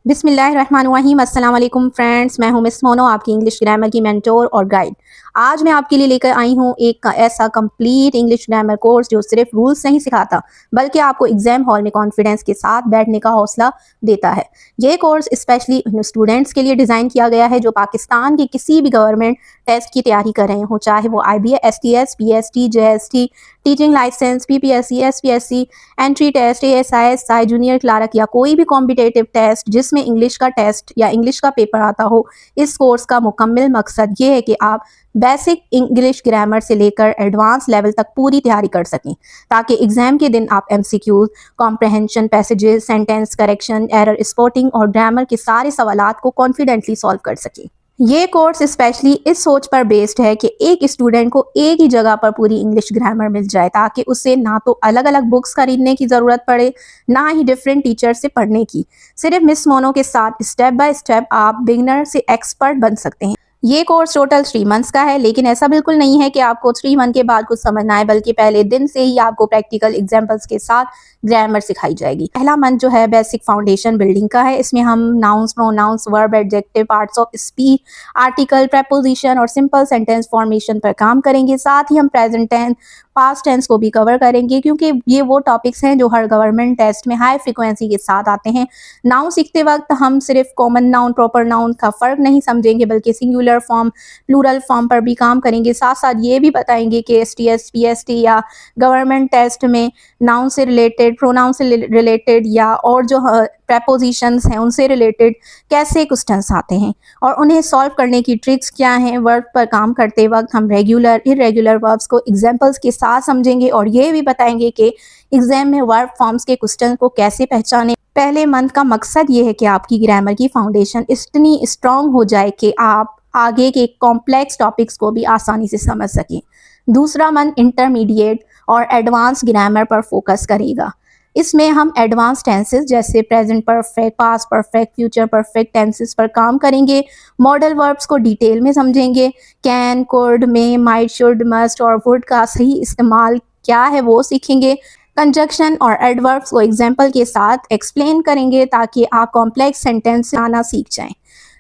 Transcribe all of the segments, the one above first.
बिस्मिल्लाहिर्रहमानिर्रहीम। अस्सलाम वालेकुम फ्रेंड्स, मैं हूं मिस मोनो, आपकी इंग्लिश ग्रामर की मेंटोर और गाइड। आज मैं आपके लिए लेकर आई हूं एक ऐसा कंप्लीट इंग्लिश ग्रामर कोर्स जो सिर्फ रूल्स नहीं सिखाता बल्कि आपको एग्जाम हॉल में कॉन्फिडेंस के साथ बैठने का हौसला देता है। ये कोर्स स्पेशली स्टूडेंट्स के लिए डिज़ाइन किया गया है जो पाकिस्तान के किसी भी गवर्नमेंट टेस्ट की तैयारी कर रहे हों, चाहे वो IBA, STS, PST, JST, teaching licence, PPSC, SPSC, entry test, ASI, SI, junior clerk या कोई भी कॉम्पिटेटिव टेस्ट जिसमें इंग्लिश का टेस्ट या इंग्लिश का पेपर आता हो। इस कोर्स का मुकम्मल मकसद ये है कि आप बेसिक इंग्लिश ग्रामर से लेकर एडवांस लेवल तक पूरी तैयारी कर सकें, ताकि एग्जाम के दिन आप MCQs, comprehension, passages, sentence correction, error spotting और ग्रामर के सारे सवालात को कॉन्फिडेंटली सॉल्व कर सकें। ये कोर्स स्पेशली इस सोच पर बेस्ड है कि एक स्टूडेंट को एक ही जगह पर पूरी इंग्लिश ग्रामर मिल जाए, ताकि उसे ना तो अलग अलग बुक्स खरीदने की ज़रूरत पड़े, ना ही डिफरेंट टीचर से पढ़ने की। सिर्फ मिस मोनो के साथ स्टेप बाय स्टेप आप बिगिनर से एक्सपर्ट बन सकते हैं। ये कोर्स टोटल 3 मंथ्स का है, लेकिन ऐसा बिल्कुल नहीं है कि आपको 3 मंथ के बाद कुछ समझना है, बल्कि पहले दिन से ही आपको प्रैक्टिकल एग्जाम्पल्स के साथ ग्रामर सिखाई जाएगी। पहला मंथ जो है बेसिक फाउंडेशन बिल्डिंग का है। इसमें हम nouns, pronouns, verb, adjective, parts of speech, article, preposition और सिंपल सेंटेंस फॉर्मेशन पर काम करेंगे। साथ ही हम प्रेजेंट टेंस, पास्ट टेंस को भी कवर करेंगे, क्योंकि ये वो टॉपिक्स हैं जो हर गवर्नमेंट टेस्ट में हाई फ्रिक्वेंसी के साथ आते हैं। नाउन सीखते वक्त हम सिर्फ कॉमन नाउन, प्रॉपर नाउन का फ़र्क नहीं समझेंगे, बल्कि सिंगुलर फॉर्म, प्लूरल फॉर्म पर भी काम करेंगे। साथ साथ ये भी बताएंगे कि STS, PST या गवर्नमेंट टेस्ट में नाउन से रिलेटेड, प्रोनाउन से रिलेटेड या और जो प्रेपोजिशंस हैं उनसे रिलेटेड कैसे क्वेश्चंस आते हैं और उन्हें सॉल्व करने की ट्रिक्स क्या हैं। वर्ब पर काम करते वक्त हम रेगुलर, इरेगुलर वर्ब्स को एग्जांपल्स के साथ समझेंगे और ये भी बताएंगे कि एग्जाम में वर्ब फॉर्म्स के क्वेश्चन को कैसे पहचानें। पहले मंथ का मकसद ये है कि आपकी ग्रामर की फाउंडेशन इतनी स्ट्रांग हो जाए कि आप आगे के कॉम्प्लेक्स टॉपिक्स को भी आसानी से समझ सकें। दूसरा मंथ इंटरमीडिएट और एडवांस ग्रामर पर फोकस करेगा। इसमें हम एडवांस टेंसेस जैसे present perfect, past perfect, future perfect tenses पर काम करेंगे। मॉडल वर्ब्स को डिटेल में समझेंगे। Can, could, may, might, should, must और वुड का सही इस्तेमाल क्या है वो सीखेंगे। कंजक्शन और एडवर्ब्स को एग्जाम्पल के साथ एक्सप्लेन करेंगे, ताकि आप कॉम्प्लेक्स सेंटेंस आना सीख जाएं।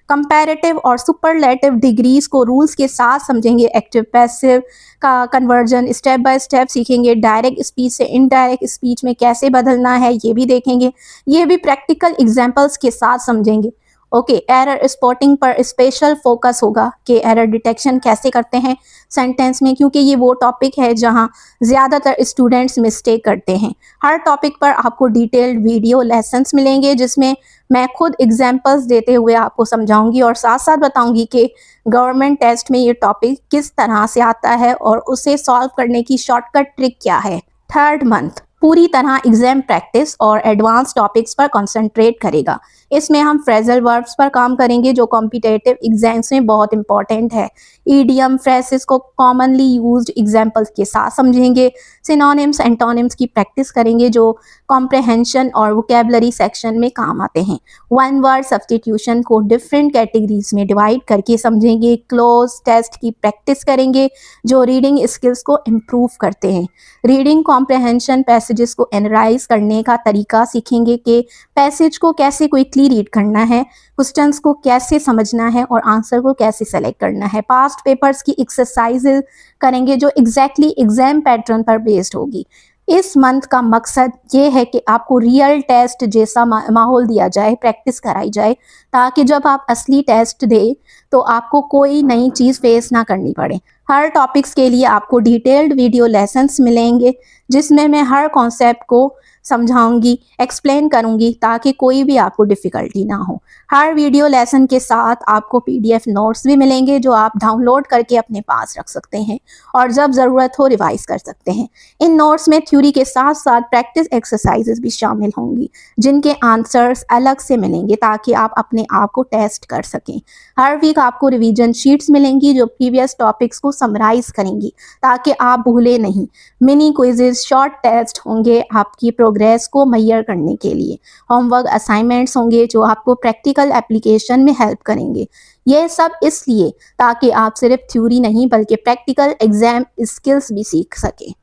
कंपैरेटिव और सुपरलेटिव डिग्रीज को रूल्स के साथ समझेंगे। एक्टिव पैसिव का कन्वर्जन स्टेप बाय स्टेप सीखेंगे। डायरेक्ट स्पीच से इनडायरेक्ट स्पीच में कैसे बदलना है ये भी देखेंगे। ये भी प्रैक्टिकल एग्जांपल्स के साथ समझेंगे। ओके, एरर स्पॉटिंग पर स्पेशल फोकस होगा कि एरर डिटेक्शन कैसे करते हैं सेंटेंस में, क्योंकि ये वो टॉपिक है जहां ज़्यादातर स्टूडेंट्स मिस्टेक करते हैं। हर टॉपिक पर आपको डिटेल्ड वीडियो लेसन्स मिलेंगे, जिसमें मैं खुद एग्जांपल्स देते हुए आपको समझाऊंगी और साथ साथ बताऊंगी कि गवर्नमेंट टेस्ट में ये टॉपिक किस तरह से आता है और उसे सॉल्व करने की शॉर्टकट ट्रिक क्या है। थर्ड मंथ पूरी तरह एग्जाम प्रैक्टिस और एडवांस टॉपिक्स पर कंसंट्रेट करेगा। इसमें हम फ्रेजल वर्ब्स पर काम करेंगे जो कॉम्पिटिटिव एग्जाम्स में बहुत इंपॉर्टेंट है। ईडियम, फ्रेसेस को कॉमनली यूज्ड एग्जाम्पल्स के साथ समझेंगे। सिनोनिम्स, एंटोनिम्स की प्रैक्टिस करेंगे जो कॉम्प्रहेंशन और वोकेबलरी सेक्शन में काम आते हैं। वन वर्ड सब्स्टिट्यूशन को डिफरेंट कैटेगरीज में डिवाइड करके समझेंगे। क्लोज टेस्ट की प्रैक्टिस करेंगे जो रीडिंग स्किल्स को इम्प्रूव करते हैं। रीडिंग कॉम्प्रहेंशन, पैसेजेस को एनालाइज करने का तरीका सीखेंगे कि पैसेज को कैसे क्विकली रीड करना है, क्वेश्चंस को कैसे समझना है और आंसर को कैसे सेलेक्ट करना है। पास्ट पेपर्स की एक्सरसाइजेज करेंगे जो एग्जैक्टली एग्जाम पैटर्न पर बेस्ड होगी। इस मंथ का मकसद ये है कि आपको रियल टेस्ट जैसा माहौल दिया जाए, प्रैक्टिस कराई जाए, ताकि जब आप असली टेस्ट दें तो आपको कोई नई चीज़ फेस ना करनी पड़े। हर टॉपिक्स के लिए आपको डिटेल्ड वीडियो लेसन्स मिलेंगे, जिसमें मैं हर कॉन्सेप्ट को समझाऊंगी, एक्सप्लेन करूंगी, ताकि कोई भी आपको डिफ़िकल्टी ना हो। हर वीडियो लेसन के साथ आपको PDF नोट्स भी मिलेंगे जो आप डाउनलोड करके अपने पास रख सकते हैं और जब ज़रूरत हो रिवाइज कर सकते हैं। इन नोट्स में थ्योरी के साथ साथ प्रैक्टिस एक्सरसाइजेस भी शामिल होंगी, जिनके आंसर्स अलग से मिलेंगे ताकि आप अपने आप को टेस्ट कर सकें। हर वीक आपको रिवीजन शीट्स मिलेंगी जो प्रीवियस टॉपिक्स को समराइज करेंगी, ताकि आप भूले नहीं। मिनी क्विजेज, शॉर्ट टेस्ट होंगे आपकी प्रोग्रेस को मेजर करने के लिए। होमवर्क असाइनमेंट्स होंगे जो आपको प्रैक्टिकल एप्लीकेशन में हेल्प करेंगे। ये सब इसलिए ताकि आप सिर्फ थ्योरी नहीं बल्कि प्रैक्टिकल एग्जाम स्किल्स भी सीख सकें।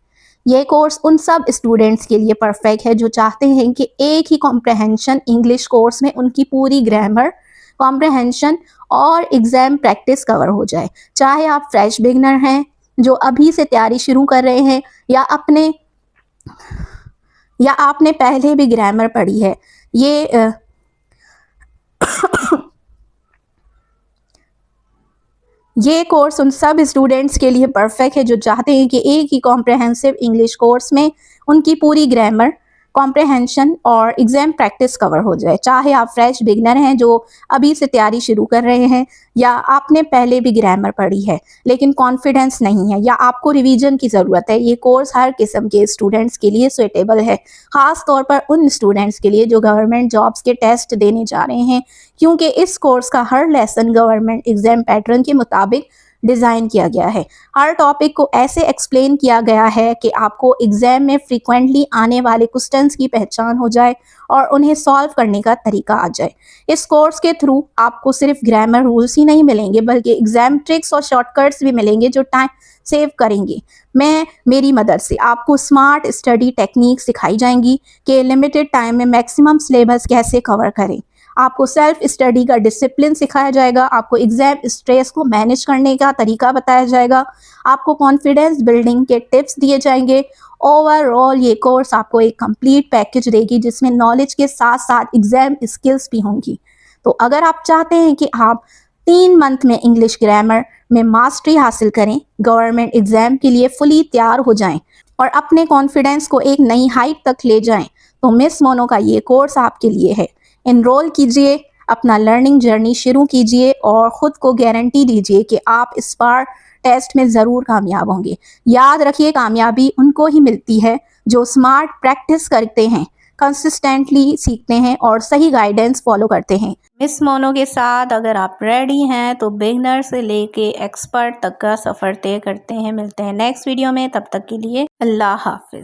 ये कोर्स उन सब स्टूडेंट्स के लिए परफेक्ट है जो चाहते हैं कि एक ही कॉम्प्रहेंशन इंग्लिश कोर्स में उनकी पूरी ग्रामर, कॉम्प्रहेंशन और एग्ज़ाम प्रैक्टिस कवर हो जाए। चाहे आप फ्रेश बिगनर हैं जो अभी से तैयारी शुरू कर रहे हैं या आपने पहले भी ग्रामर पढ़ी है। ये कोर्स उन सब स्टूडेंट्स के लिए परफेक्ट है जो चाहते हैं कि एक ही कॉम्प्रहेंसिव इंग्लिश कोर्स में उनकी पूरी ग्रामर, कॉम्प्रहेंशन और एग्ज़ाम प्रैक्टिस कवर हो जाए। चाहे आप फ्रेश बिगनर हैं जो अभी से तैयारी शुरू कर रहे हैं या आपने पहले भी ग्रामर पढ़ी है लेकिन कॉन्फिडेंस नहीं है या आपको रिवीजन की ज़रूरत है, ये कोर्स हर किस्म के स्टूडेंट्स के लिए सुइटेबल है। ख़ास तौर पर उन स्टूडेंट्स के लिए जो गवर्नमेंट जॉब्स के टेस्ट देने जा रहे हैं, क्योंकि इस कोर्स का हर लेसन गवर्नमेंट एग्ज़ाम पैटर्न के मुताबिक डिज़ाइन किया गया है। हर टॉपिक को ऐसे एक्सप्लेन किया गया है कि आपको एग्ज़ाम में फ्रीक्वेंटली आने वाले क्वेश्चंस की पहचान हो जाए और उन्हें सॉल्व करने का तरीका आ जाए। इस कोर्स के थ्रू आपको सिर्फ ग्रामर रूल्स ही नहीं मिलेंगे बल्कि एग्ज़ाम ट्रिक्स और शॉर्टकट्स भी मिलेंगे जो टाइम सेव करेंगे। मेरी मदद से आपको स्मार्ट स्टडी टेक्निक सिखाई जाएंगी कि लिमिटेड टाइम में मैक्सिमम सिलेबस कैसे कवर करें। आपको सेल्फ स्टडी का डिसिप्लिन सिखाया जाएगा, आपको एग्ज़ाम स्ट्रेस को मैनेज करने का तरीका बताया जाएगा, आपको कॉन्फिडेंस बिल्डिंग के टिप्स दिए जाएंगे। ओवरऑल ये कोर्स आपको एक कंप्लीट पैकेज देगी जिसमें नॉलेज के साथ साथ एग्ज़ाम स्किल्स भी होंगी। तो अगर आप चाहते हैं कि आप 3 मंथ में इंग्लिश ग्रामर में मास्टरी हासिल करें, गवर्नमेंट एग्ज़ाम के लिए फुली तैयार हो जाएं और अपने कॉन्फिडेंस को एक नई हाइट तक ले जाएं, तो मिस मोनो का ये कोर्स आपके लिए है। एनरोल कीजिए, अपना लर्निंग जर्नी शुरू कीजिए और ख़ुद को गारंटी दीजिए कि आप इस बार टेस्ट में ज़रूर कामयाब होंगे। याद रखिए, कामयाबी उनको ही मिलती है जो स्मार्ट प्रैक्टिस करते हैं, कंसिस्टेंटली सीखते हैं और सही गाइडेंस फॉलो करते हैं। मिस मोनो के साथ अगर आप रेडी हैं तो बिगनर से लेके एक्सपर्ट तक का सफ़र तय करते हैं। मिलते हैं नेक्स्ट वीडियो में, तब तक के लिए अल्लाह हाफिज़।